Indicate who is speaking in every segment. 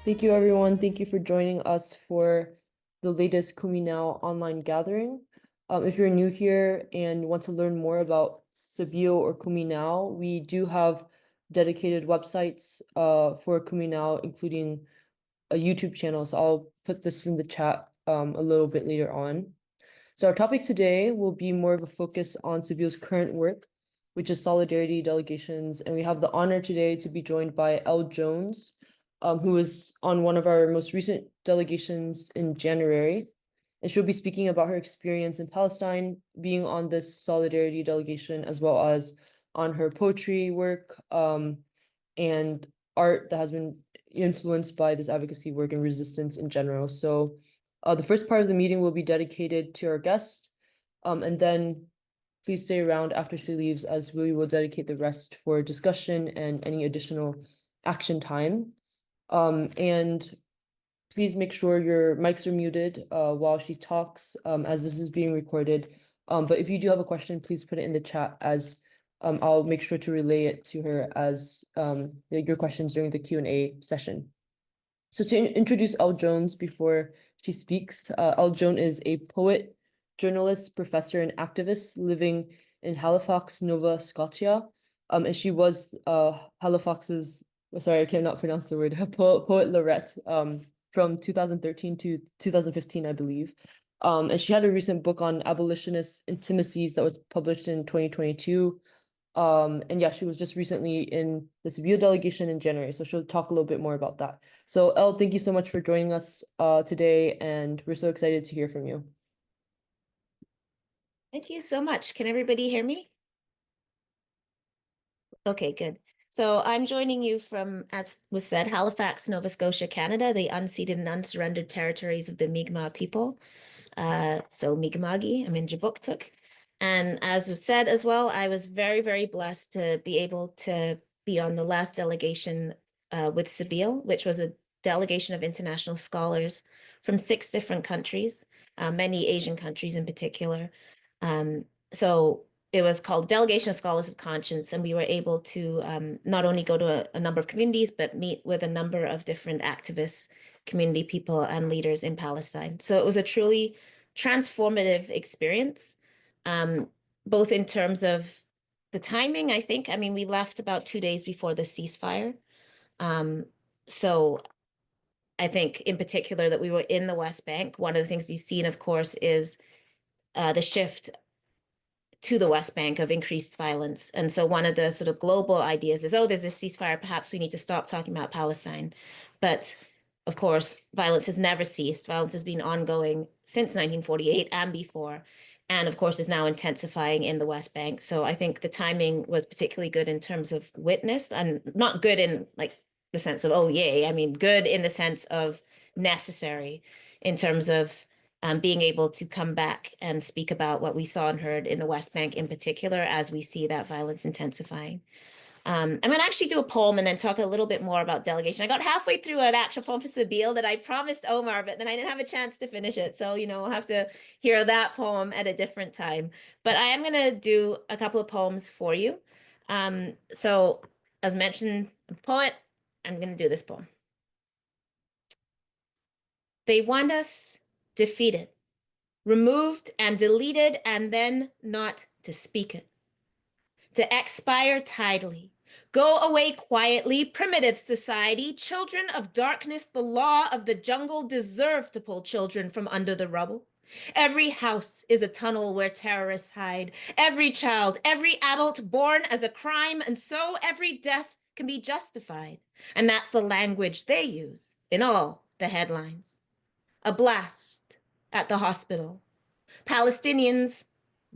Speaker 1: Thank you, everyone. Thank you for joining us for the latest Kumi Now online gathering. If you're new here and want to learn more about Sabio or Kumi Now, we do have dedicated websites for Kumi Now, including a YouTube channel. So I'll put this in the chat a little bit later on. So our topic today will be more of a focus on Sabio's current work, which is solidarity delegations. And we have the honor today to be joined by Elle Jones, who was on one of our most recent delegations in January. And she'll be speaking about her experience in Palestine, being on this solidarity delegation, as well as on her poetry work and art that has been influenced by this advocacy work and resistance in general. So the first part of the meeting will be dedicated to our guest, and then please stay around after she leaves as we will dedicate the rest for discussion and any additional action time. And please make sure your mics are muted while she talks, as this is being recorded. But if you do have a question, please put it in the chat as I'll make sure to relay it to her as your questions during the Q&A session. So to introduce Elle Jones before she speaks, Elle Jones is a poet, journalist, professor, and activist living in Halifax, Nova Scotia. And she was Halifax's, sorry, I cannot pronounce the word, poet laureate from 2013 to 2015, I believe. And she had a recent book on abolitionist intimacies that was published in 2022. And yeah, she was just recently in the Sabio delegation in January, so she'll talk a little bit more about that. So Elle, thank you so much for joining us today, and we're so excited to hear from you.
Speaker 2: Thank you so much. Can everybody hear me? Okay, good. So I'm joining you from, as was said, Halifax, Nova Scotia, Canada, the unceded and unsurrendered territories of the Mi'kmaq people. So Mi'kmaqi, I'm in Jabuktuk. And as was said as well, I was very, very blessed to be able to be on the last delegation with Sabile, which was a delegation of international scholars from 6 different countries, many Asian countries in particular. So it was called Delegation of Scholars of Conscience, and we were able to not only go to a number of communities, but meet with a number of different activists, community people, and leaders in Palestine. So it was a truly transformative experience, both in terms of the timing, I think. I mean, we left about 2 days before the ceasefire. So I think in particular that we were in the West Bank. One of the things we've seen, of course, is the shift to the West Bank of increased violence. And so one of the sort of global ideas is, oh, there's this ceasefire, perhaps we need to stop talking about Palestine. But of course, violence has never ceased. Violence has been ongoing since 1948 and before, and of course is now intensifying in the West Bank. So I think the timing was particularly good in terms of witness, and not good in like the sense of, oh, yay. I mean, good in the sense of necessary in terms of being able to come back and speak about what we saw and heard in the West Bank in particular as we see that violence intensifying. I'm going to actually do a poem and then talk a little bit more about delegation. I got halfway through an actual poem for Sabile that I promised Omar, but then I didn't have a chance to finish it. So, I'll have to hear that poem at a different time. But I am going to do a couple of poems for you. So, as mentioned, I'm a poet. I'm going to do this poem. They want us defeated, removed and deleted, and then not to speak it. To expire tidily, go away quietly, primitive society, children of darkness, the law of the jungle deserve to pull children from under the rubble. Every house is a tunnel where terrorists hide. Every child, every adult born as a crime, and so every death can be justified. And that's the language they use in all the headlines. A blast at the hospital. Palestinians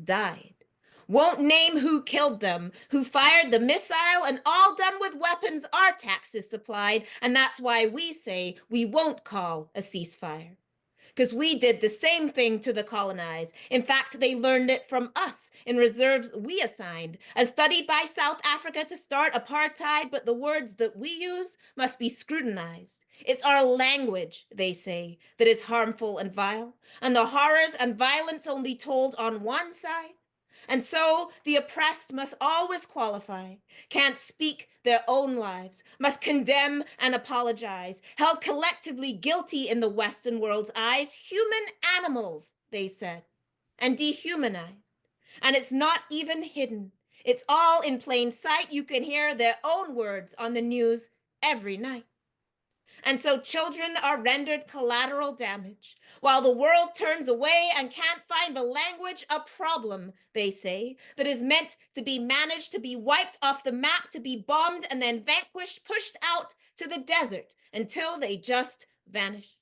Speaker 2: died. Won't name who killed them, who fired the missile, and all done with weapons our taxes supplied. And that's why we say we won't call a ceasefire. Because we did the same thing to the colonized. In fact, they learned it from us in reserves we assigned, as studied by South Africa to start apartheid, but the words that we use must be scrutinized. It's our language, they say, that is harmful and vile, and the horrors and violence only told on one side. And so the oppressed must always qualify, can't speak their own lives, must condemn and apologize, held collectively guilty in the Western world's eyes, human animals, they said, and dehumanized. And it's not even hidden. It's all in plain sight. You can hear their own words on the news every night. And so children are rendered collateral damage. While the world turns away and can't find the language, a problem, they say, that is meant to be managed, to be wiped off the map, to be bombed and then vanquished, pushed out to the desert until they just vanish.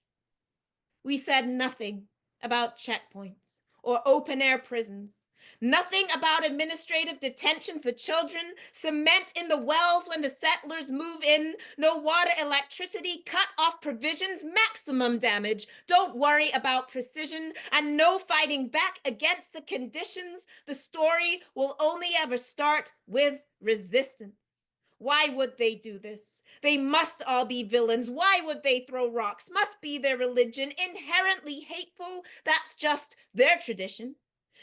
Speaker 2: We said nothing about checkpoints or open air prisons. Nothing about administrative detention for children, cement in the wells when the settlers move in, no water, electricity, cut off provisions, maximum damage. Don't worry about precision, and no fighting back against the conditions. The story will only ever start with resistance. Why would they do this? They must all be villains. Why would they throw rocks? Must be their religion, inherently hateful. That's just their tradition.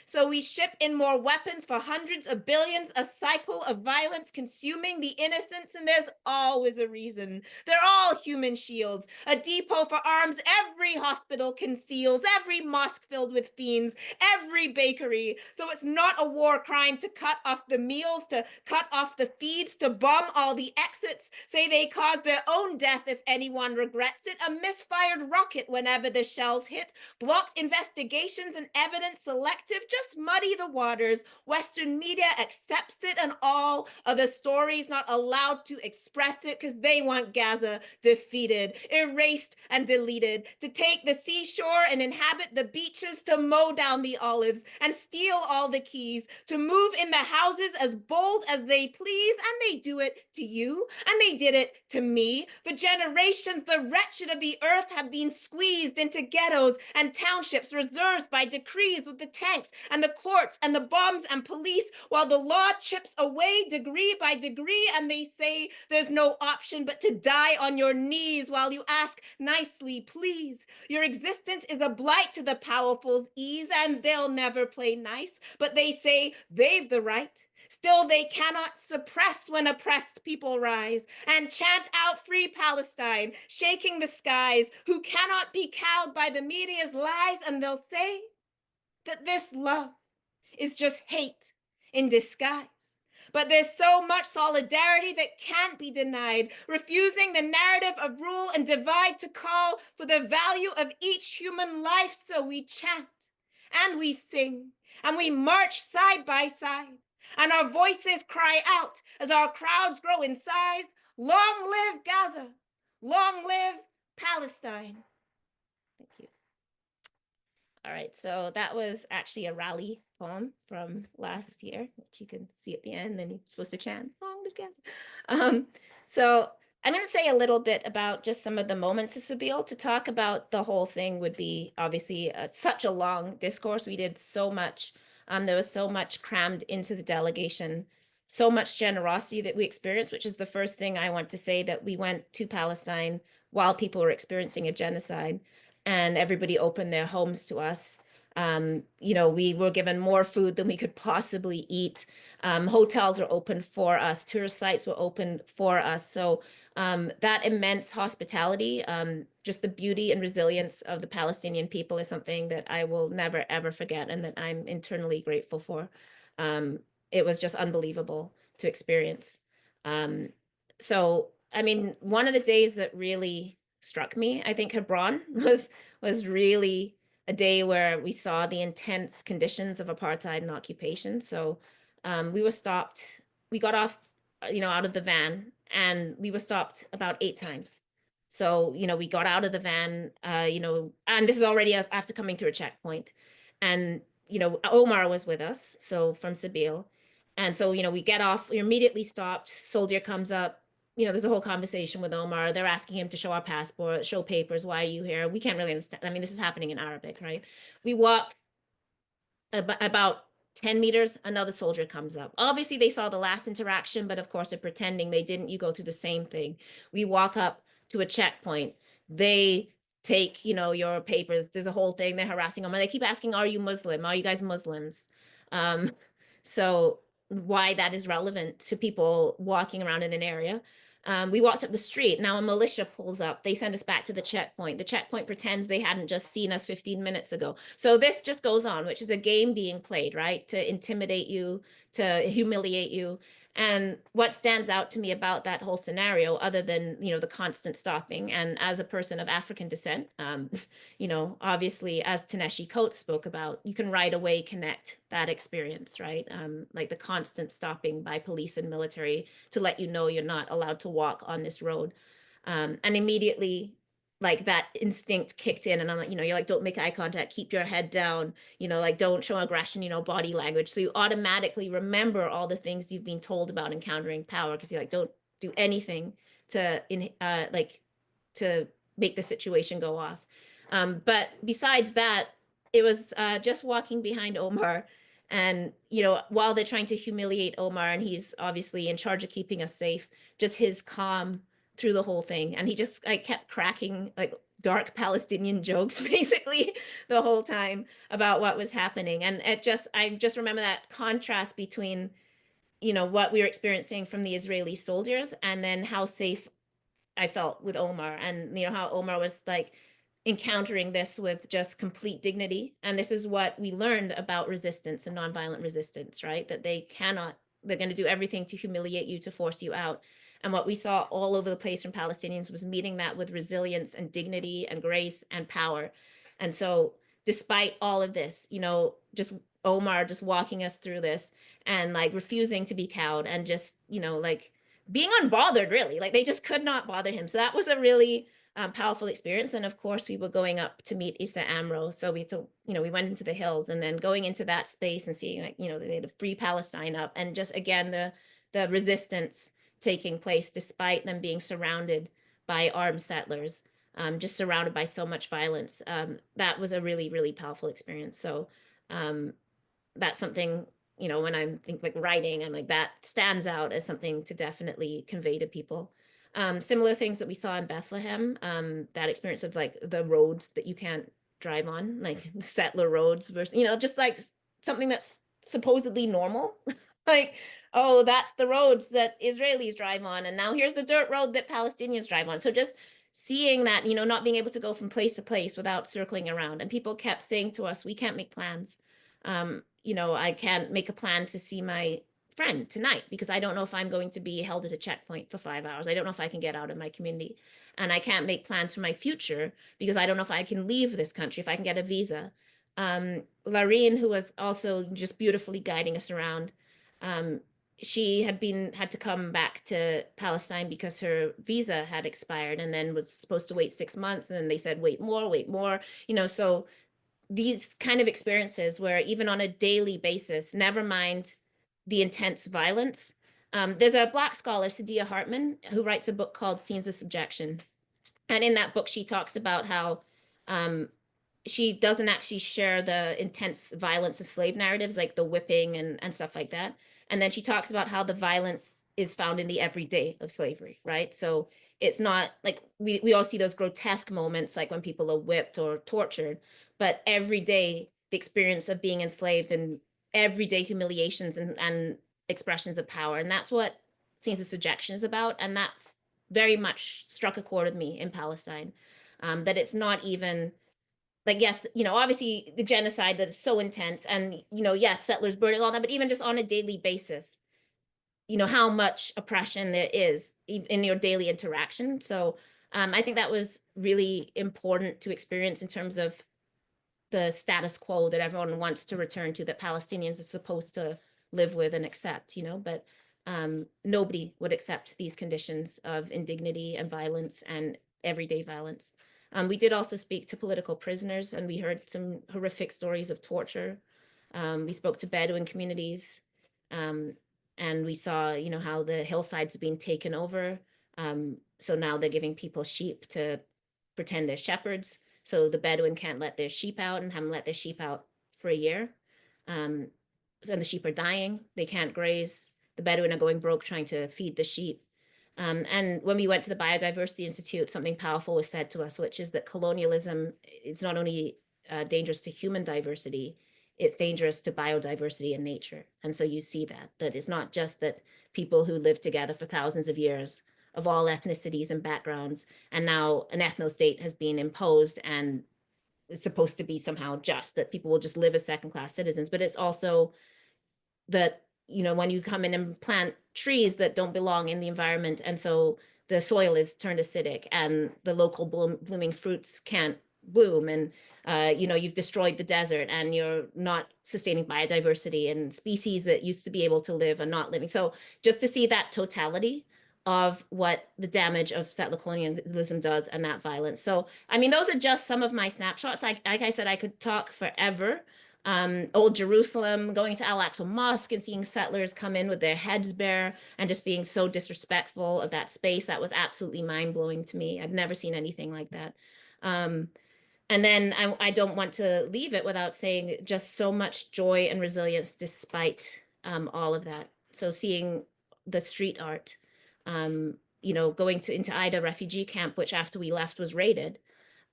Speaker 2: So we ship in more weapons for hundreds of billions, a cycle of violence consuming the innocents, and there's always a reason. They're all human shields, a depot for arms every hospital conceals, every mosque filled with fiends, every bakery. So it's not a war crime to cut off the meals, to cut off the feeds, to bomb all the exits, say they caused their own death if anyone regrets it, a misfired rocket whenever the shells hit, blocked investigations and evidence selective, just muddy the waters. Western media accepts it and all other stories not allowed to express it because they want Gaza defeated, erased and deleted, to take the seashore and inhabit the beaches, to mow down the olives and steal all the keys, to move in the houses as bold as they please. And they do it to you and they did it to me. For generations, the wretched of the earth have been squeezed into ghettos and townships, reserves by decrees with the tanks and the courts and the bombs and police, while the law chips away degree by degree, and they say there's no option but to die on your knees while you ask nicely, please. Your existence is a blight to the powerful's ease, and they'll never play nice, but they say they've the right. Still, they cannot suppress when oppressed people rise and chant out free Palestine, shaking the skies, who cannot be cowed by the media's lies, and they'll say that this love is just hate in disguise. But there's so much solidarity that can't be denied, refusing the narrative of rule and divide to call for the value of each human life. So we chant and we sing and we march side by side, and our voices cry out as our crowds grow in size. Long live Gaza, long live Palestine. Thank you. All right, so that was actually a rally poem from last year, which you can see at the end, then you're supposed to chant, long live Gaza. So I'm going to say a little bit about just some of the moments of Sabeel. To talk about the whole thing would be obviously such a long discourse. We did so much. There was so much crammed into the delegation, so much generosity that we experienced, which is the first thing I want to say, that we went to Palestine while people were experiencing a genocide, and everybody opened their homes to us. We were given more food than we could possibly eat. Hotels were open for us. Tourist sites were open for us. So that immense hospitality, just the beauty and resilience of the Palestinian people, is something that I will never, ever forget, and that I'm internally grateful for. It was just unbelievable to experience. I mean, one of the days that really struck me, I think Hebron was really a day where we saw the intense conditions of apartheid and occupation. So we were stopped. We got off, out of the van, and we were stopped about 8 times. So, we got out of the van, and this is already after coming through a checkpoint. And, Omar was with us, so from Sabeel. And so, we get off, we're immediately stopped. Soldier comes up, there's a whole conversation with Omar. They're asking him to show our passport, show papers. Why are you here? We can't really understand. I mean, this is happening in Arabic, right? We walk about 10 meters, another soldier comes up. Obviously, they saw the last interaction, but of course, they're pretending they didn't. You go through the same thing. We walk up to a checkpoint. They take, your papers. There's a whole thing. They're harassing them. And they keep asking, are you Muslim? Are you guys Muslims? So why that is relevant to people walking around in an area. We walked up the street. Now a militia pulls up. They send us back to the checkpoint. The checkpoint pretends they hadn't just seen us 15 minutes ago. So this just goes on, which is a game being played, right? To intimidate you, to humiliate you. And what stands out to me about that whole scenario, other than, the constant stopping, and as a person of African descent, obviously, as Taneshi Coates spoke about, you can right away connect that experience, right? Like the constant stopping by police and military to let you know you're not allowed to walk on this road. And immediately, like that instinct kicked in, and I'm like, you're like, don't make eye contact, keep your head down, like don't show aggression, body language. So you automatically remember all the things you've been told about encountering power, because you're like, don't do anything to to make the situation go off. But besides that, it was just walking behind Omar. And, while they're trying to humiliate Omar, and he's obviously in charge of keeping us safe, just his calm through the whole thing. And he just kept cracking like dark Palestinian jokes basically the whole time about what was happening. And I just remember that contrast between, what we were experiencing from the Israeli soldiers, and then how safe I felt with Omar, and how Omar was like encountering this with just complete dignity. And this is what we learned about resistance and nonviolent resistance, right? That they're going to do everything to humiliate you, to force you out. And what we saw all over the place from Palestinians was meeting that with resilience and dignity and grace and power. And so, despite all of this, just Omar just walking us through this, and like refusing to be cowed, and just, like being unbothered, really. Like they just could not bother him. So that was a really powerful experience. And of course, we were going up to meet Issa Amro. So we went into the hills, and then going into that space and seeing, like, they had a Free Palestine up, and just again the resistance taking place despite them being surrounded by armed settlers, just surrounded by so much violence. That was a really, really powerful experience. So um, that's something, when I'm think like writing, I'm like, that stands out as something to definitely convey to people. Similar things that we saw in Bethlehem, that experience of like the roads that you can't drive on, like settler roads versus, just like something that's supposedly normal. Like, oh, that's the roads that Israelis drive on, and now here's the dirt road that Palestinians drive on. So just seeing that, not being able to go from place to place without circling around. And people kept saying to us, we can't make plans. I can't make a plan to see my friend tonight because I don't know if I'm going to be held at a checkpoint for 5 hours. I don't know if I can get out of my community. And I can't make plans for my future because I don't know if I can leave this country, if I can get a visa. Larine, who was also just beautifully guiding us around, um, she had to come back to Palestine because her visa had expired, and then was supposed to wait 6 months. And then they said, wait more, so these kind of experiences where even on a daily basis, never mind the intense violence. There's a Black scholar, Sadia Hartman, who writes a book called Scenes of Subjection. And in that book, she talks about how um, she doesn't actually share the intense violence of slave narratives, like the whipping and stuff like that. And then she talks about how the violence is found in the everyday of slavery, right? So it's not like we all see those grotesque moments, like when people are whipped or tortured, but every day the experience of being enslaved, and everyday humiliations and expressions of power. And that's what Scenes of Subjection is about. And that's very much struck a chord with me in Palestine. That it's not even like, yes, obviously the genocide that is so intense, and, yes, settlers burning, all that, but even just on a daily basis, how much oppression there is in your daily interaction. So I think that was really important to experience in terms of the status quo that everyone wants to return to, that Palestinians are supposed to live with and accept, but nobody would accept these conditions of indignity and violence and everyday violence. We did also speak to political prisoners, and we heard some horrific stories of torture. We spoke to Bedouin communities, um, and we saw, how the hillsides have been taken over. So now they're giving people sheep to pretend they're shepherds. So the Bedouin can't let their sheep out, and haven't let their sheep out for a year. And the sheep are dying. They can't graze. The Bedouin are going broke trying to feed the sheep. And when we went to the Biodiversity Institute, something powerful was said to us, which is that colonialism is not only dangerous to human diversity, it's dangerous to biodiversity and nature. And so you see that it's not just that people who live together for thousands of years of all ethnicities and backgrounds, and now an ethno-state has been imposed and it's supposed to be somehow just, that people will just live as second-class citizens, but it's also that, you know, when you come in and plant trees that don't belong in the environment, and so the soil is turned acidic and the local blooming fruits can't bloom, and you know, you've destroyed the desert and you're not sustaining biodiversity, and species that used to be able to live are not living. So just to see that totality of what the damage of settler colonialism does and that violence. So I mean, those are just some of my snapshots. Like I said, I could talk forever. Old Jerusalem, going to Al-Aqsa Mosque and seeing settlers come in with their heads bare and just being so disrespectful of that space. That was absolutely mind-blowing to me. I'd never seen anything like that. And then I don't want to leave it without saying just so much joy and resilience despite all of that. So seeing the street art, you know, going into Ida refugee camp, which after we left was raided,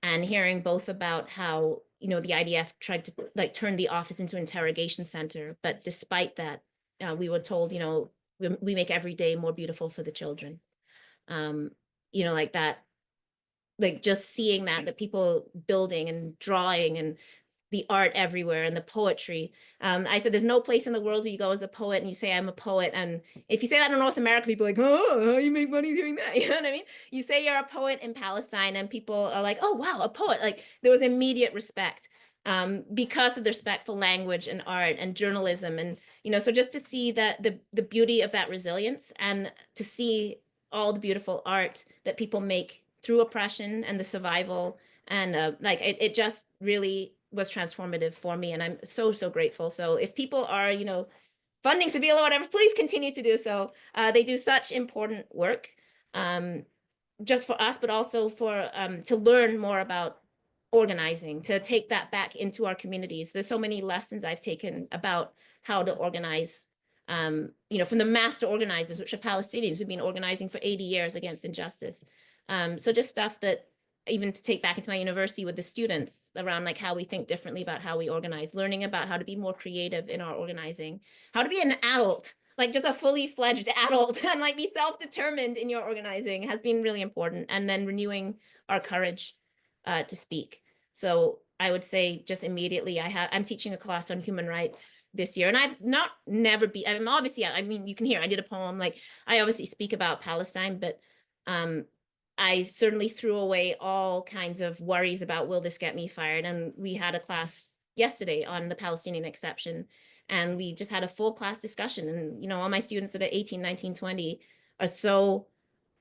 Speaker 2: and hearing both about how, you know, the IDF tried to like turn the office into an interrogation center, but despite that, we were told, you know, we make every day more beautiful for the children. You know, like that, like just seeing that people building and drawing and the art everywhere and the poetry. I said, there's no place in the world where you go as a poet and you say, I'm a poet. And if you say that in North America, people are like, oh, how you make money doing that? You know what I mean? You say you're a poet in Palestine and people are like, oh, wow, a poet. Like there was immediate respect because of the respectful language and art and journalism. And, you know, so just to see that the beauty of that resilience and to see all the beautiful art that people make through oppression and the survival, and like it just really was transformative for me, and I'm so grateful. So if people are, you know, funding Seville or whatever, please continue to do so. They do such important work, just for us, but also for to learn more about organizing, to take that back into our communities. There's so many lessons I've taken about how to organize, you know, from the master organizers, which are Palestinians who've been organizing for 80 years against injustice. So just stuff that even to take back into my university with the students around like how we think differently about how we organize, learning about how to be more creative in our organizing, how to be an adult, like just a fully fledged adult and like be self-determined in your organizing has been really important. And then renewing our courage to speak. So I would say just immediately, I'm teaching a class on human rights this year, and I've never been. I mean, obviously, I mean, you can hear I did a poem. Like I obviously speak about Palestine, but I certainly threw away all kinds of worries about will this get me fired. And we had a class yesterday on the Palestinian exception, and we just had a full class discussion. And you know, all my students that are 18, 19, 20 are so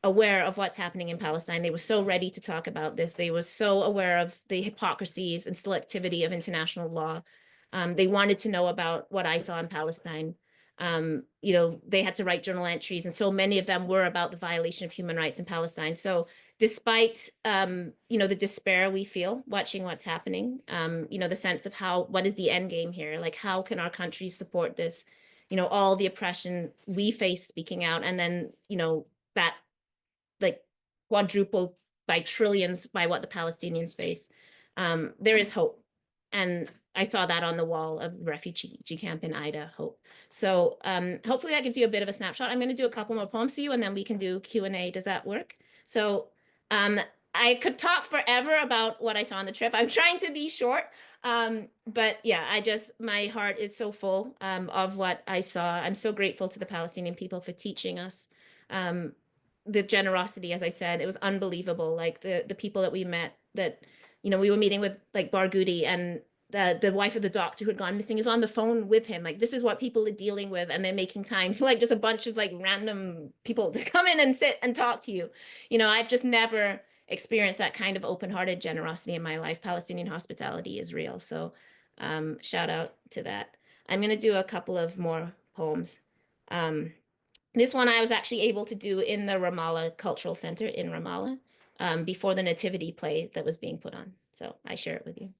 Speaker 2: aware of what's happening in Palestine. They were so ready to talk about this. They were so aware of the hypocrisies and selectivity of international law. They wanted to know about what I saw in Palestine. You know, they had to write journal entries, and so many of them were about the violation of human rights in Palestine. So despite, you know, the despair we feel watching what's happening, you know, the sense of what is the end game here? Like, how can our countries support this? You know, all the oppression we face speaking out, and then, you know, that like quadrupled by trillions by what the Palestinians face. There is hope. And I saw that on the wall of refugee camp in Ida, hope. So hopefully that gives you a bit of a snapshot. I'm going to do a couple more poems to you and then we can do Q&A. Does that work? So I could talk forever about what I saw on the trip. I'm trying to be short. But yeah, my heart is so full of what I saw. I'm so grateful to the Palestinian people for teaching us. The generosity, as I said, it was unbelievable. Like the people that we met, that, you know, we were meeting with like Barghouti, and the wife of the doctor who had gone missing is on the phone with him. Like this is what people are dealing with, and they're making time for like just a bunch of like random people to come in and sit and talk to you. You know, I've just never experienced that kind of open-hearted generosity in my life. Palestinian hospitality is real. So shout out to that. I'm going to do a couple of more poems. This one I was actually able to do in the Ramallah Cultural Center in Ramallah before the nativity play that was being put on. So I share it with you.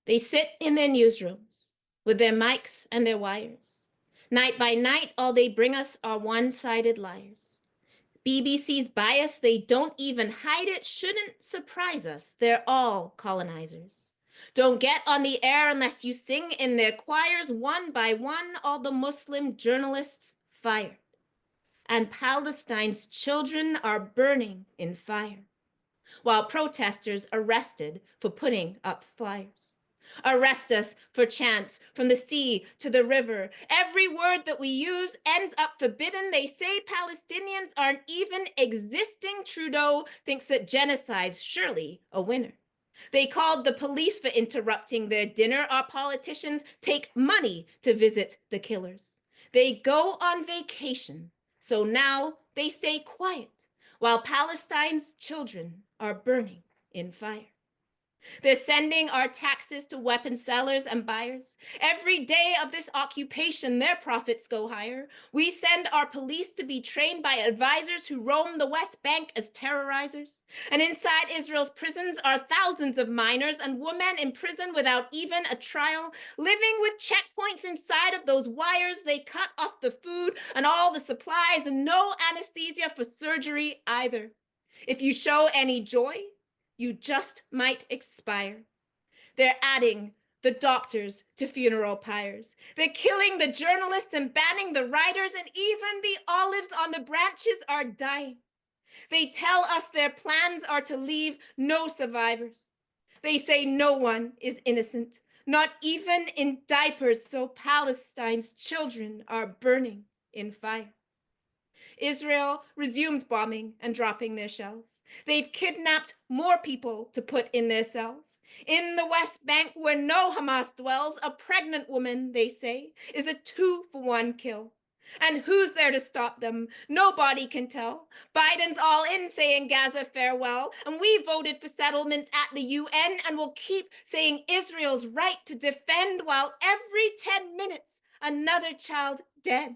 Speaker 2: They sit in their newsrooms with their mics and their wires. Night by night, all they bring us are one-sided liars. BBC's bias, they don't even hide it, shouldn't surprise us. They're all colonizers. Don't get on the air unless you sing in their choirs. One by one, all the Muslim journalists fired. And Palestine's children are burning in fire, while protesters arrested for putting up flyers. Arrest us for chants from the sea to the river. Every word that we use ends up forbidden. They say Palestinians aren't even existing. Trudeau thinks that genocide's surely a winner. They called the police for interrupting their dinner. Our politicians take money to visit the killers. They go on vacation, so now they stay quiet while Palestine's children are burning in fire. They're sending our taxes to weapon sellers and buyers. Every day of this occupation, their profits go higher. We send our police to be trained by advisors who roam the West Bank as terrorizers. And inside Israel's prisons are thousands of minors and women in prison without even a trial, living with checkpoints inside of those wires. They cut off the food and all the supplies and no anesthesia for surgery either. If you show any joy, you just might expire. They're adding the doctors to funeral pyres. They're killing the journalists and banning the writers, and even the olives on the branches are dying. They tell us their plans are to leave no survivors. They say no one is innocent, not even in diapers, so Palestine's children are burning in fire. Israel resumed bombing and dropping their shells. They've kidnapped more people to put in their cells. In the West Bank, where no Hamas dwells, a pregnant woman, they say, is a 2-for-1 kill. And who's there to stop them? Nobody can tell. Biden's all in saying Gaza farewell, and we voted for settlements at the UN and will keep saying Israel's right to defend while every 10 minutes another child dead.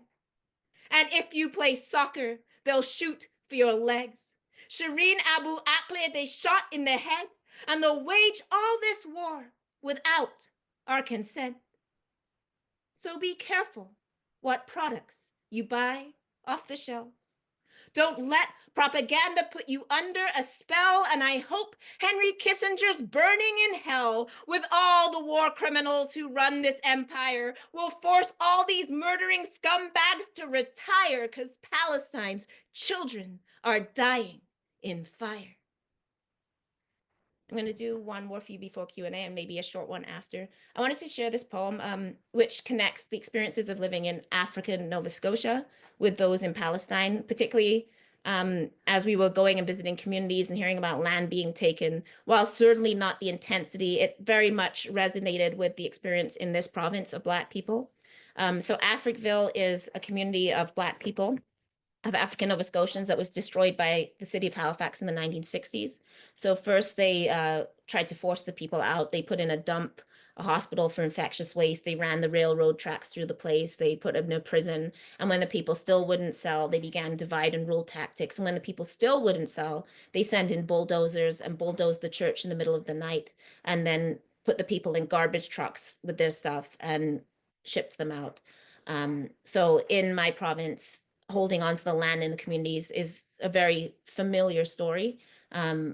Speaker 2: And if you play soccer, they'll shoot for your legs. Shireen Abu Akleh, they shot in the head, and they'll wage all this war without our consent. So be careful what products you buy off the shelves. Don't let propaganda put you under a spell, and I hope Henry Kissinger's burning in hell with all the war criminals who run this empire will force all these murdering scumbags to retire because Palestine's children are dying in fire. I'm going to do one more for you before Q&A and maybe a short one after. I wanted to share this poem, which connects the experiences of living in African Nova Scotia with those in Palestine, particularly as we were going and visiting communities and hearing about land being taken. While certainly not the intensity, it very much resonated with the experience in this province of Black people. So Africville is a community of Black people, of African Nova Scotians, that was destroyed by the city of Halifax in the 1960s. So first they tried to force the people out. They put in a hospital for infectious waste. They ran the railroad tracks through the place. They put them in a prison. And when the people still wouldn't sell, they began divide and rule tactics. And when the people still wouldn't sell, they sent in bulldozers and bulldozed the church in the middle of the night, and then put the people in garbage trucks with their stuff and shipped them out. So in my province, holding on to the land in the communities is a very familiar story.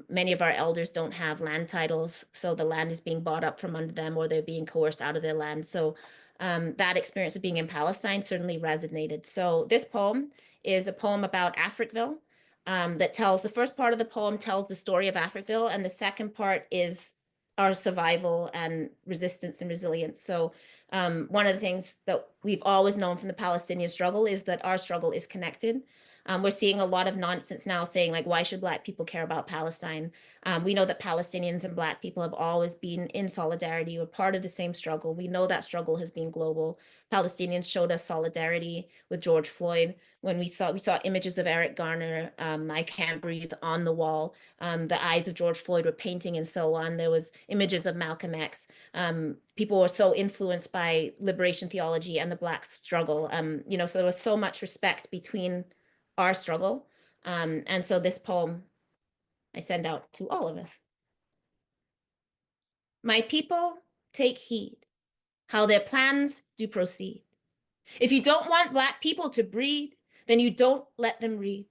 Speaker 2: Many of our elders don't have land titles, so the land is being bought up from under them, or they're being coerced out of their land. So that experience of being in Palestine certainly resonated. So this poem is a poem about Africville that tells, the first part of the poem tells the story of Africville, and the second part is our survival and resistance and resilience. So one of the things that we've always known from the Palestinian struggle is that our struggle is connected. We're seeing a lot of nonsense now saying, like, why should Black people care about Palestine? We know that Palestinians and Black people have always been in solidarity or part of the same struggle. We know that struggle has been global. Palestinians showed us solidarity with George Floyd when we saw images of Eric Garner, I Can't Breathe, on the wall. The eyes of George Floyd were painting and so on. There was images of Malcolm X. People were so influenced by liberation theology and the Black struggle. So there was so much respect between our struggle. And so this poem I send out to all of us. My people, take heed how their plans do proceed. If you don't want Black people to breed, then you don't let them read.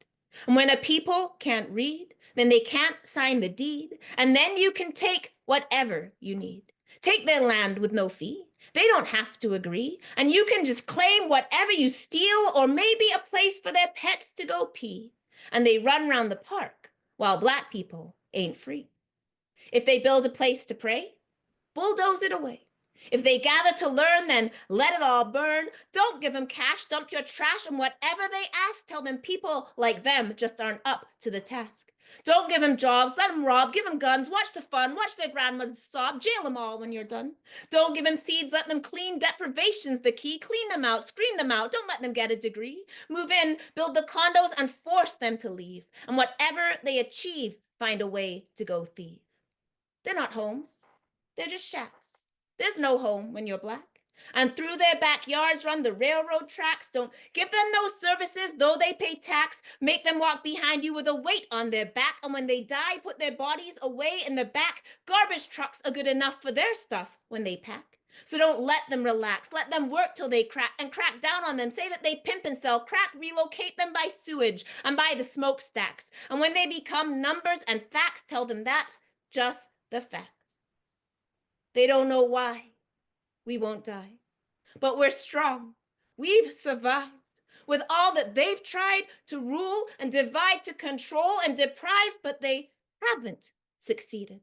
Speaker 2: And when a people can't read, then they can't sign the deed. And then you can take whatever you need. Take their land with no fee. They don't have to agree. And you can just claim whatever you steal, or maybe a place for their pets to go pee. And they run round the park while Black people ain't free. If they build a place to pray, bulldoze it away. If they gather to learn, then let it all burn. Don't give them cash, dump your trash, and whatever they ask, tell them people like them just aren't up to the task. Don't give them jobs, let them rob, give them guns, watch the fun, watch their grandmothers sob, jail them all when you're done. Don't give them seeds, let them clean, deprivation's the key. Clean them out, screen them out, don't let them get a degree. Move in, build the condos, and force them to leave. And whatever they achieve, find a way to go thieve. They're not homes, they're just shacks. There's no home when you're Black. And through their backyards run the railroad tracks. Don't give them those services, though they pay tax. Make them walk behind you with a weight on their back. And when they die, put their bodies away in the back. Garbage trucks are good enough for their stuff when they pack. So don't let them relax. Let them work till they crack and crack down on them. Say that they pimp and sell crack. Relocate them by sewage and by the smokestacks. And when they become numbers and facts, tell them that's just the facts. They don't know why we won't die, but we're strong. We've survived with all that they've tried to rule and divide, to control and deprive, but they haven't succeeded.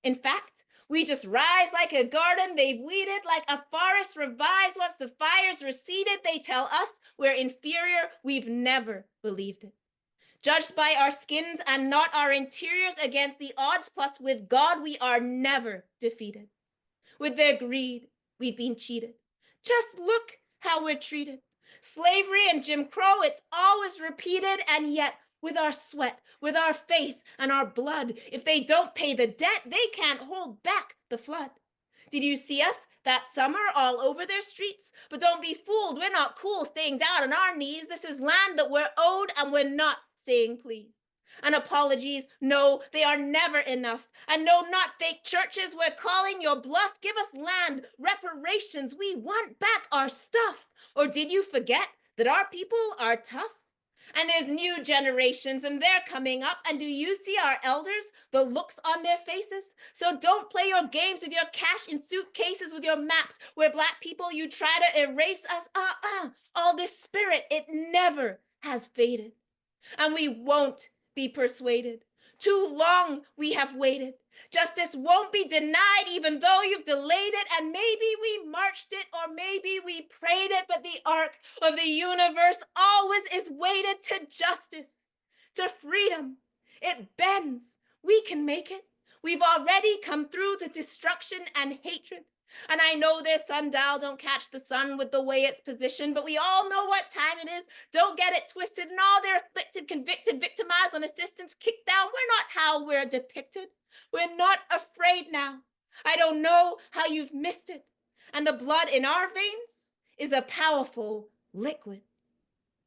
Speaker 2: In fact, we just rise like a garden they've weeded, like a forest revised once the fires receded. They tell us we're inferior. We've never believed it. Judged by our skins and not our interiors, against the odds, plus with God, we are never defeated. With their greed, we've been cheated. Just look how we're treated. Slavery and Jim Crow, it's always repeated, and yet with our sweat, with our faith and our blood, if they don't pay the debt, they can't hold back the flood. Did you see us that summer all over their streets? But don't be fooled, we're not cool staying down on our knees. This is land that we're owed, and we're not saying please. And apologies, no, they are never enough. And no, not fake churches, we're calling your bluff. Give us land, reparations, we want back our stuff. Or did you forget that our people are tough? And there's new generations and they're coming up. And do you see our elders, the looks on their faces? So don't play your games with your cash in suitcases, with your maps, where Black people, you try to erase us. All this spirit, it never has faded. And we won't be persuaded. Too long we have waited. Justice won't be denied, even though you've delayed it. And maybe we marched it, or maybe we prayed it, but the arc of the universe always is weighted to justice, to freedom. It bends. We can make it. We've already come through the destruction and hatred. And I know their sundial don't catch the sun with the way it's positioned, but we all know what time it is. Don't get it twisted. And all they're afflicted, convicted, victimized, on assistance, kicked down. We're not how we're depicted. We're not afraid now. I don't know how you've missed it. And the blood in our veins is a powerful liquid.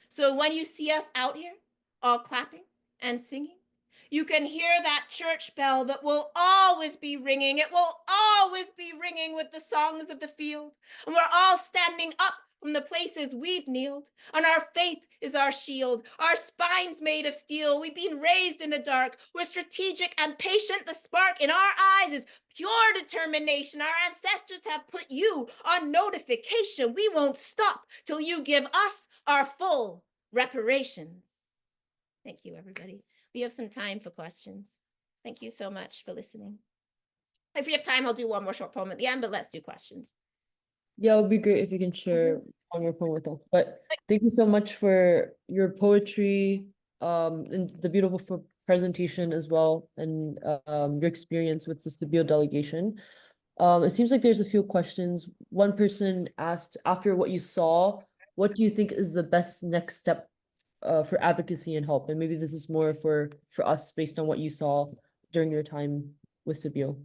Speaker 2: So when you see us out here, all clapping and singing, you can hear that church bell that will always be ringing. It will always be ringing with the songs of the field. And we're all standing up from the places we've kneeled. And our faith is our shield. Our spines made of steel. We've been raised in the dark. We're strategic and patient. The spark in our eyes is pure determination. Our ancestors have put you on notification. We won't stop till you give us our full reparations. Thank you, everybody. We have some time for questions. Thank you so much for listening. If we have time, I'll do one more short poem at the end, but let's do questions.
Speaker 1: Yeah, it would be great if you can share on your poem with us. But thank you so much for your poetry, and the beautiful presentation as well, and your experience with the Sibiu delegation. It seems like there's a few questions. One person asked, after what you saw, what do you think is the best next step for advocacy and help? And maybe this is more for us based on what you saw during your time with Sibiu.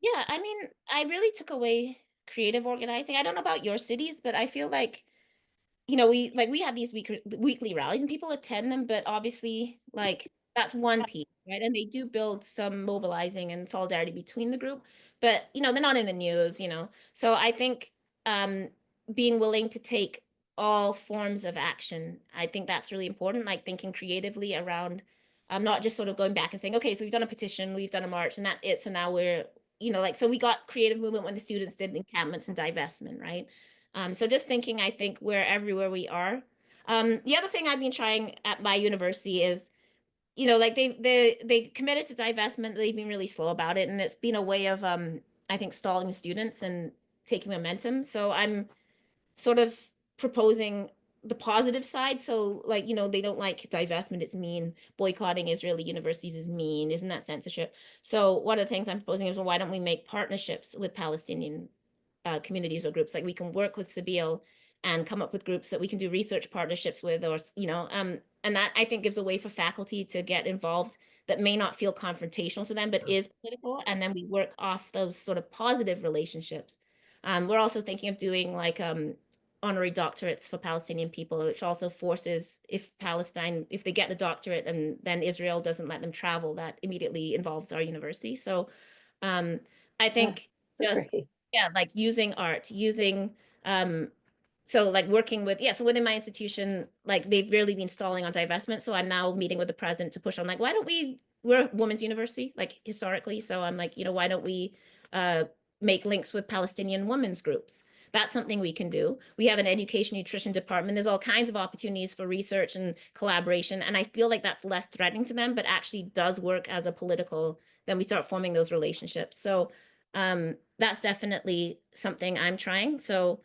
Speaker 2: Yeah, I mean, I really took away creative organizing. I don't know about your cities, but I feel like, we have these weekly rallies and people attend them, but obviously, like, that's one piece, right? And they do build some mobilizing and solidarity between the group, but they're not in the news. So I think being willing to take all forms of action, I think that's really important. Like thinking creatively around, not just sort of going back and saying, okay, so we've done a petition, we've done a march, and that's it. So now we're like, so we got creative movement when the students did encampments and divestment, right? So just thinking, I think we're everywhere we are. The other thing I've been trying at my university is, like they committed to divestment. They've been really slow about it, and it's been a way of I think stalling the students and taking momentum. So I'm sort of proposing the positive side. So like, they don't like divestment, it's mean. Boycotting Israeli universities is mean. Isn't that censorship? So one of the things I'm proposing is, well, why don't we make partnerships with Palestinian communities or groups? Like we can work with Sabeel and come up with groups that we can do research partnerships with, or and that I think gives a way for faculty to get involved that may not feel confrontational to them, but is political. And then we work off those sort of positive relationships. We're also thinking of doing like honorary doctorates for Palestinian people, which also forces, if Palestine, if they get the doctorate and then Israel doesn't let them travel, that immediately involves our university. So um, I
Speaker 1: Yeah,
Speaker 2: think just,
Speaker 1: great.
Speaker 2: yeah, like using art, using, so like working with, yeah, so within my institution, like they've really been stalling on divestment. So I'm now meeting with the president to push on, like, why don't we're a women's university, like historically. So I'm like, why don't we make links with Palestinian women's groups? That's something we can do. We have an education nutrition department. There's all kinds of opportunities for research and collaboration. And I feel like that's less threatening to them, but actually does work as a political, then we start forming those relationships. So that's definitely something I'm trying. So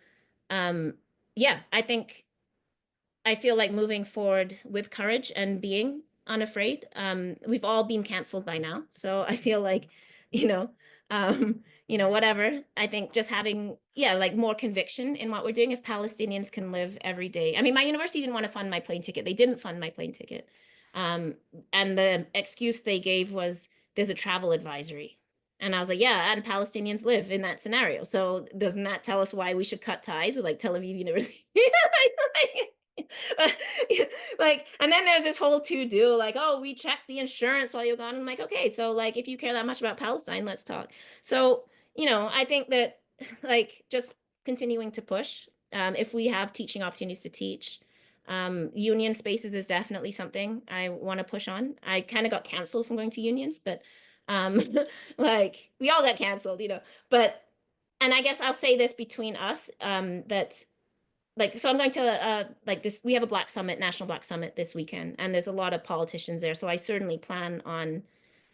Speaker 2: yeah, I feel like moving forward with courage and being unafraid. We've all been canceled by now, so I feel like, you know, whatever. I think just having, yeah, like more conviction in what we're doing. If Palestinians can live every day, I mean, my university didn't want to fund my plane ticket. They didn't fund my plane ticket, and the excuse they gave was there's a travel advisory. And I was like, yeah, and Palestinians live in that scenario. So doesn't that tell us why we should cut ties with like Tel Aviv University? Like, and then there's this whole to-do, like, oh, we checked the insurance while you're gone. I'm like, okay, so like if you care that much about Palestine, let's talk. So, I think that like just continuing to push. If we have teaching opportunities to teach, union spaces is definitely something I want to push on. I kind of got canceled from going to unions, but um like we all got canceled, but and I guess I'll say this between us, that like, so I'm going to like this, we have a Black Summit, National Black Summit this weekend, and there's a lot of politicians there. So I certainly plan on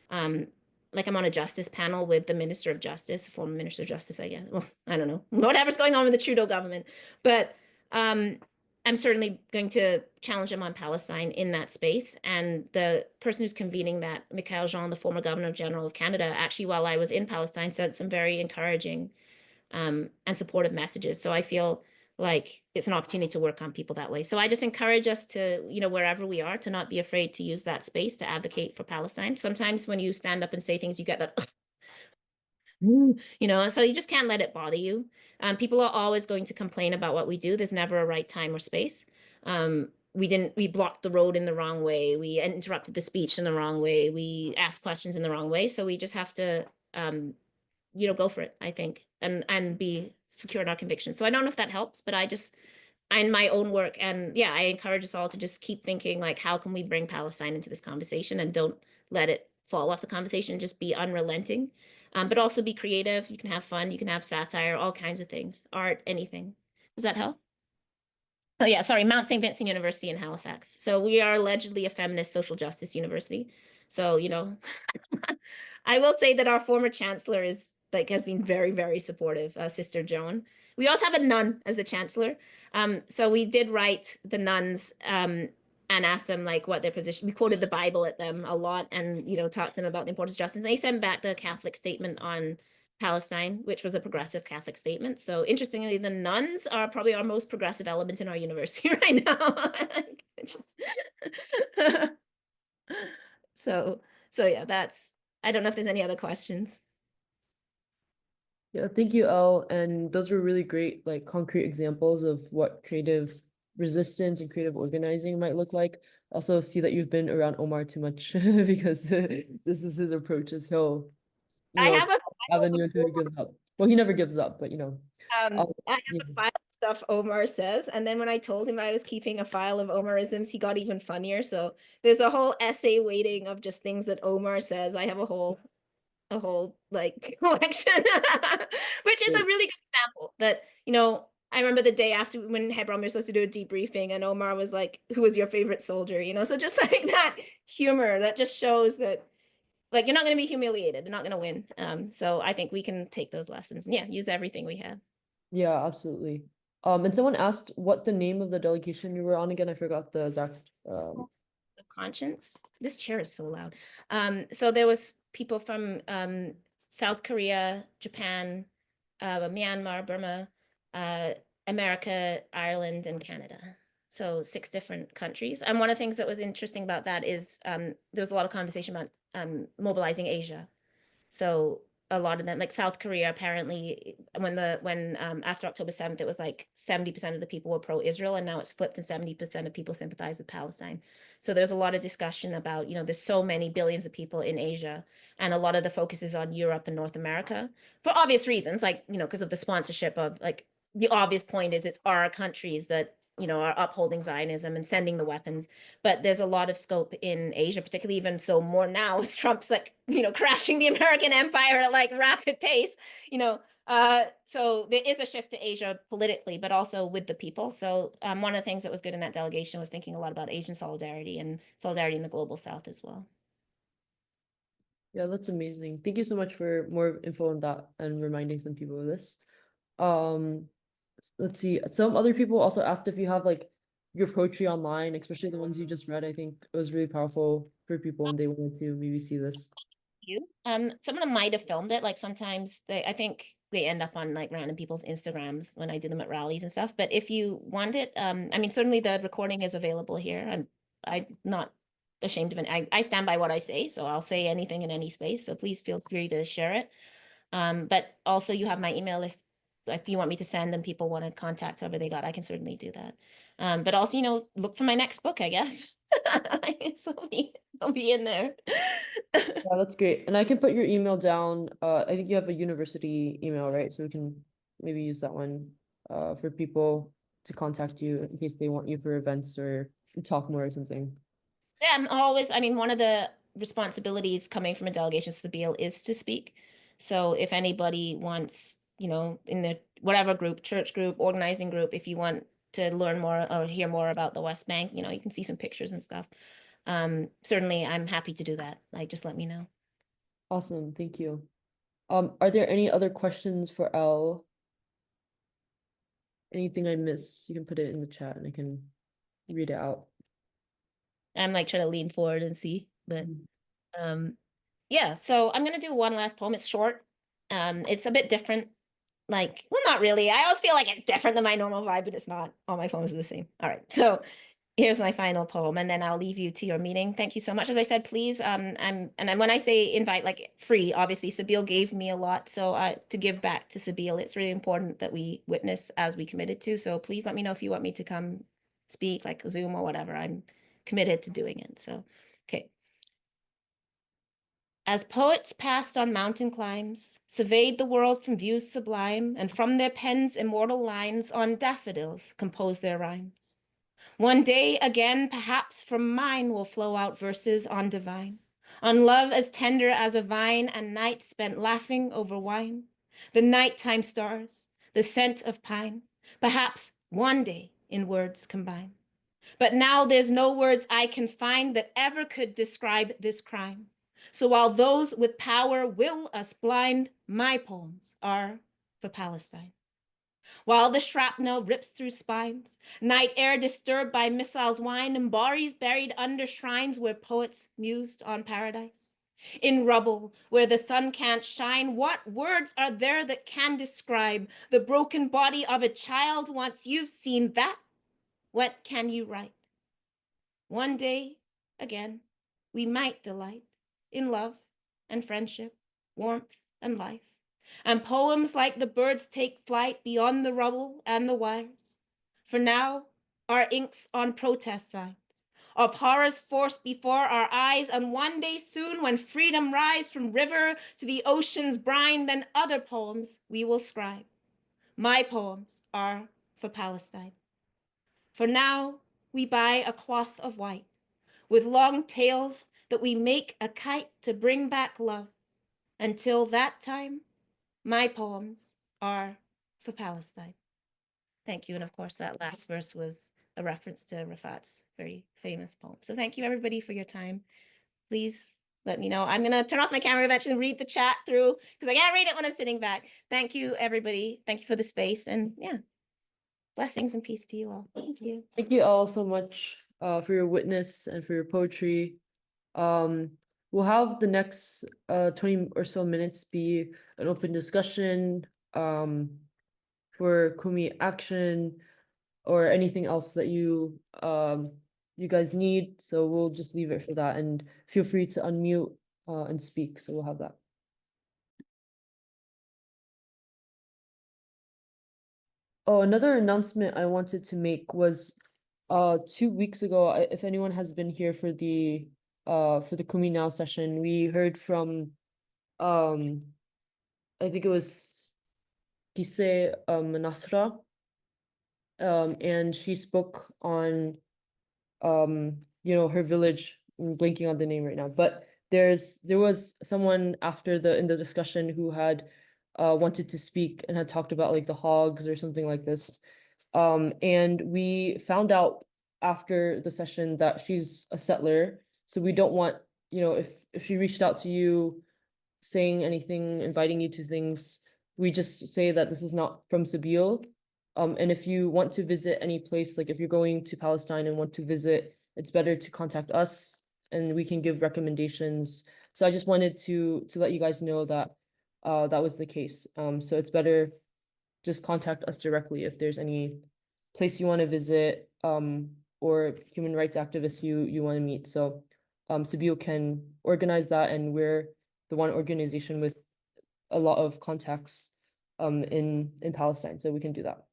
Speaker 2: um like I'm on a justice panel with the Minister of Justice, former Minister of Justice, I guess. Well, I don't know. Whatever's going on with the Trudeau government. But um I'm certainly going to challenge him on Palestine in that space. And the person who's convening that, Michael Jean, the former Governor General of Canada, actually, while I was in Palestine, sent some very encouraging and supportive messages. So I feel like it's an opportunity to work on people that way. So I just encourage us to, wherever we are, to not be afraid to use that space to advocate for Palestine. Sometimes when you stand up and say things, you get that, so you just can't let it bother you. People are always going to complain about what we do. There's never a right time or space. We blocked the road in the wrong way. We interrupted the speech in the wrong way. We asked questions in the wrong way. So we just have to, go for it, I think, and be secure in our convictions. So I don't know if that helps, but in my own work, and yeah, I encourage us all to just keep thinking, like, how can we bring Palestine into this conversation and don't let it fall off the conversation, just be unrelenting, but also be creative. You can have fun, you can have satire, all kinds of things, art, anything. Does that help? Oh yeah, sorry, Mount St. Vincent University in Halifax. So we are allegedly a feminist social justice university. So, I will say that our former chancellor has been very, very supportive, Sister Joan. We also have a nun as a chancellor. So we did write the nuns and asked them like what their position. We quoted the Bible at them a lot and talked to them about the importance of justice. And they sent back the Catholic statement on Palestine, which was a progressive Catholic statement. So interestingly, the nuns are probably our most progressive element in our university right now. so so yeah, I don't know if there's any other questions.
Speaker 1: Yeah, thank you, Elle. And those were really great, like concrete examples of what creative resistance and creative organizing might look like. Also, see that you've been around Omar too much because this is his approach as he'll,
Speaker 2: I have a
Speaker 1: avenue until he gives up. Well, he never gives up, but
Speaker 2: I have
Speaker 1: yeah.
Speaker 2: a file of stuff Omar says, and then when I told him I was keeping a file of Omarisms, he got even funnier. So there's a whole essay waiting of just things that Omar says. I have a whole a whole like collection, which is a really good example that, I remember the day after when Hebron, we were supposed to do a debriefing, and Omar was like, "Who was your favorite soldier?" So just like that humor that just shows that like you're not going to be humiliated, you're not going to win. So I think we can take those lessons and yeah, use everything we have.
Speaker 1: Yeah, absolutely. And someone asked what the name of the delegation you were on again. I forgot the exact
Speaker 2: Of conscience. This chair is so loud. So there was people from South Korea, Japan, Myanmar, Burma, uh, America, Ireland, and Canada. So 6 different countries. And one of the things that was interesting about that is there was a lot of conversation about mobilizing Asia. So a lot of them, like South Korea, apparently, when after October 7th, it was like 70% of the people were pro-Israel, and now it's flipped and 70% of people sympathize with Palestine. So there's a lot of discussion about, there's so many billions of people in Asia, and a lot of the focus is on Europe and North America for obvious reasons, like, because of the sponsorship of like the obvious point is it's our countries that are upholding Zionism and sending the weapons. But there's a lot of scope in Asia, particularly even so more now as Trump's like, crashing the American empire at like rapid pace, you know. So there is a shift to Asia politically, but also with the people. So one of the things that was good in that delegation was thinking a lot about Asian solidarity and solidarity in the global South as well.
Speaker 1: Yeah, that's amazing. Thank you so much for more info on that and reminding some people of this. Um, let's see. Some other people also asked if you have like your poetry online, especially the ones you just read. I think it was really powerful for people and they wanted to maybe see this.
Speaker 2: You. Some of them might have filmed it. Like sometimes I think they end up on like random people's Instagrams when I do them at rallies and stuff. But if you want it, I mean, certainly the recording is available here. I'm not ashamed of it. I stand by what I say, so I'll say anything in any space. So please feel free to share it. But also you have my email if you want me to send and people want to contact whoever they got, I can certainly do that. But also, look for my next book, I guess. So I'll be in there.
Speaker 1: Yeah, that's great. And I can put your email down. I think you have a university email, right? So we can maybe use that one for people to contact you in case they want you for events or talk more or something.
Speaker 2: Yeah, I mean, one of the responsibilities coming from a delegation to Sabeel is to speak. So if anybody wants, in the whatever group, church group, organizing group, if you want to learn more or hear more about the West Bank, you can see some pictures and stuff. Certainly I'm happy to do that. Like, just let me know.
Speaker 1: Awesome, thank you. Are there any other questions for Elle? Anything I missed, you can put it in the chat and I can read it out.
Speaker 2: I'm like trying to lean forward and see, but
Speaker 1: Mhm.
Speaker 2: um yeah, so I'm gonna do one last poem. It's short. It's a bit different. Like, well, not really. I always feel like it's different than my normal vibe, but it's not. All my poems are the same. All right. So here's my final poem, and then I'll leave you to your meeting. Thank you so much. As I said, please, when I say invite, like free, obviously, Sabeel gave me a lot. So to give back to Sabeel, it's really important that we witness as we committed to. So please let me know if you want me to come speak, like Zoom or whatever. I'm committed to doing it. So, okay. As poets passed on mountain climbs, surveyed the world from views sublime, and from their pens immortal lines on daffodils composed their rhymes. One day again, perhaps from mine will flow out verses on divine, on love as tender as a vine, and night spent laughing over wine. The nighttime stars, the scent of pine, perhaps one day in words combine. But now there's no words I can find that ever could describe this crime. So while those with power will us blind, my poems are for Palestine. While the shrapnel rips through spines, night air disturbed by missiles whine, and Baris buried under shrines where poets mused on paradise. In rubble, where the sun can't shine, what words are there that can describe the broken body of a child? Once you've seen that, what can you write? One day, again, we might delight in love and friendship, warmth and life, and poems like the birds take flight beyond the rubble and the wires. For now, our inks on protest signs of horrors forced before our eyes, and one day soon, when freedom rise from river to the ocean's brine, then other poems we will scribe. My poems are for Palestine. For now, we buy a cloth of white with long tails that we make a kite to bring back love. Until that time, my poems are for Palestine. Thank you. And of course, that last verse was a reference to Rafat's very famous poem. So thank you, everybody, for your time. Please let me know. I'm going to turn off my camera eventually and read the chat through because I can't read it when I'm sitting back. Thank you, everybody. Thank you for the space. And yeah, blessings and peace to you all. Thank you.
Speaker 1: Thank you all so much for your witness and for your poetry. We'll have the next 20 or so minutes be an open discussion for Kumi action or anything else that you guys need. So we'll just leave it for that, and feel free to unmute and speak. So we'll have that. Oh, another announcement I wanted to make was 2 weeks ago, if anyone has been here for the Kumi Now session, we heard from I think it was Gise Manasra, and she spoke on her village. I'm blanking on the name right now, but there was someone after in the discussion who had wanted to speak and had talked about like the hogs or something like this. And we found out after the session that she's a settler, so we don't want, if she reached out to you saying anything, inviting you to things, we just say that this is not from Sabeel. And if you want to visit any place, like if you're going to Palestine and want to visit, it's better to contact us and we can give recommendations. So I just wanted to let you guys know that that was the case. So it's better just contact us directly if there's any place you want to visit, or human rights activists you want to meet. So Sabeel can organize that, and we're the one organization with a lot of contacts in Palestine, so we can do that.